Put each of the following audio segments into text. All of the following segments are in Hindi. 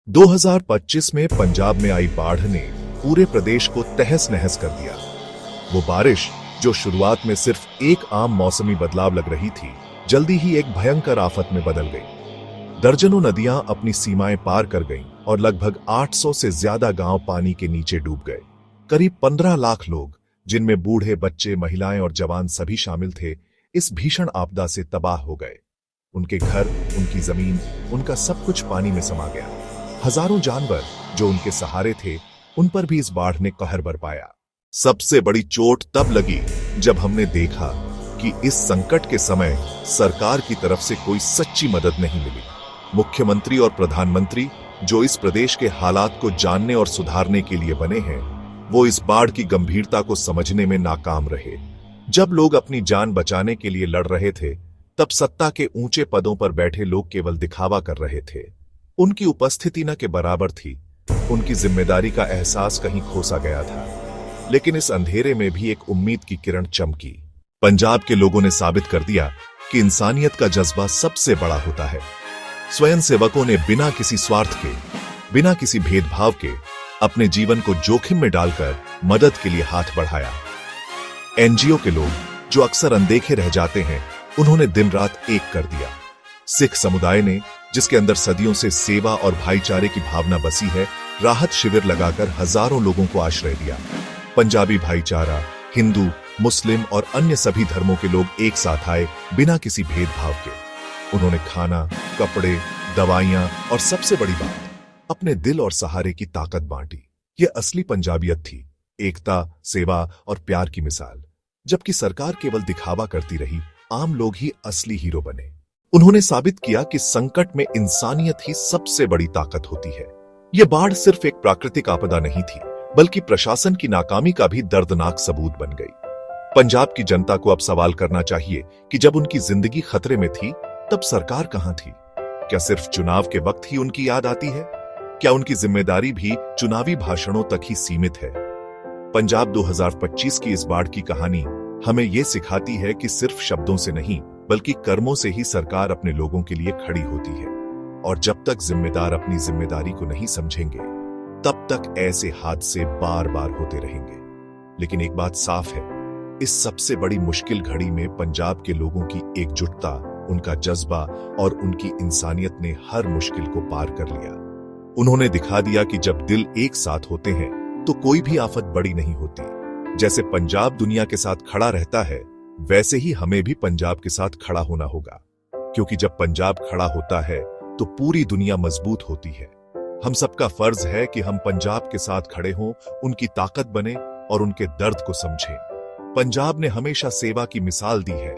2025 में पंजाब में आई बाढ़ ने पूरे प्रदेश को तहस नहस कर दिया। वो बारिश जो शुरुआत में सिर्फ एक आम मौसमी बदलाव लग रही थी, जल्दी ही एक भयंकर आफत में बदल गई। दर्जनों नदियां अपनी सीमाएं पार कर गईं और लगभग 800 से ज्यादा गांव पानी के नीचे डूब गए। करीब 15 लाख लोग, जिनमें बूढ़े, बच्चे, महिलाएं और जवान सभी शामिल थे, इस भीषण आपदा से तबाह हो गए। उनके घर, उनकी जमीन, उनका सब कुछ पानी में समा गया। हजारों जानवर जो उनके सहारे थे, उन पर भी इस बाढ़ ने कहर बरपाया। सबसे बड़ी चोट तब लगी जब हमने देखा कि इस संकट के समय सरकार की तरफ से कोई सच्ची मदद नहीं मिली। मुख्यमंत्री और प्रधानमंत्री, जो इस प्रदेश के हालात को जानने और सुधारने के लिए बने हैं, वो इस बाढ़ की गंभीरता को समझने में नाकाम रहे। जब लोग अपनी जान बचाने के लिए लड़ रहे थे, तब सत्ता के ऊंचे पदों पर बैठे लोग केवल दिखावा कर रहे थे। उनकी उपस्थिति न के बराबर थी। उनकी जिम्मेदारी का एहसास कहीं खोसा गया था। लेकिन इस अंधेरे में भी एक उम्मीद की किरण चमकी। पंजाब के लोगों ने साबित कर दिया कि इंसानियत का जज्बा सबसे बड़ा होता है। स्वयंसेवकों ने बिना किसी स्वार्थ के, बिना किसी भेदभाव के अपने जीवन को जोखिम में डालकर मदद के लिए हाथ बढ़ाया। एनजीओ के लोग, जो अक्सर अनदेखे रह जाते हैं, उन्होंने दिन रात एक कर दिया। सिख समुदाय ने, जिसके अंदर सदियों से सेवा और भाईचारे की भावना बसी है, राहत शिविर लगाकर हजारों लोगों को आश्रय दिया। पंजाबी भाईचारा, हिंदू, मुस्लिम और अन्य सभी धर्मों के लोग एक साथ आए बिना किसी भेदभाव के। उन्होंने खाना, कपड़े, दवाइयां और सबसे बड़ी बात, अपने दिल और सहारे की ताकत बांटी। ये असली पंजाबियत थी, एकता, सेवा और प्यार की मिसाल। जबकि सरकार केवल दिखावा करती रही, आम लोग ही असली हीरो बने। उन्होंने साबित किया कि संकट में इंसानियत ही सबसे बड़ी ताकत होती है। यह बाढ़ सिर्फ एक प्राकृतिक आपदा नहीं थी, बल्कि प्रशासन की नाकामी का भी दर्दनाक सबूत बन गई। पंजाब की जनता को अब सवाल करना चाहिए कि जब उनकी जिंदगी खतरे में थी, तब सरकार कहां थी? क्या सिर्फ चुनाव के वक्त ही उनकी याद आती है? क्या उनकी जिम्मेदारी भी चुनावी भाषणों तक ही सीमित है? पंजाब 2025 की इस बाढ़ की कहानी हमें यह सिखाती है कि सिर्फ शब्दों से नहीं, बल्कि कर्मों से ही सरकार अपने लोगों के लिए खड़ी होती है। और जब तक जिम्मेदार अपनी जिम्मेदारी को नहीं समझेंगे, तब तक ऐसे हादसे बार बार होते रहेंगे। लेकिन एक बात साफ है, इस सबसे बड़ी मुश्किल घड़ी में पंजाब के लोगों की एकजुटता, उनका जज्बा और उनकी इंसानियत ने हर मुश्किल को पार कर लिया। उन्होंने दिखा दिया कि जब दिल एक साथ होते हैं, तो कोई भी आफत बड़ी नहीं होती। जैसे पंजाब दुनिया के साथ खड़ा रहता है, वैसे ही हमें भी पंजाब के साथ खड़ा होना होगा। क्योंकि जब पंजाब खड़ा होता है, तो पूरी दुनिया मजबूत होती है। हम सबका फर्ज है कि हम पंजाब के साथ खड़े हों, उनकी ताकत बने और उनके दर्द को समझें। पंजाब ने हमेशा सेवा की मिसाल दी है।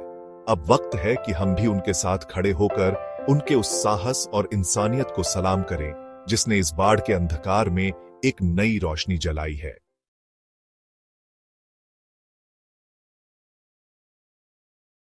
अब वक्त है कि हम भी उनके साथ खड़े होकर उनके उस साहस और इंसानियत को सलाम करें, जिसने इस बाढ़ के अंधकार में एक नई रोशनी जलाई है।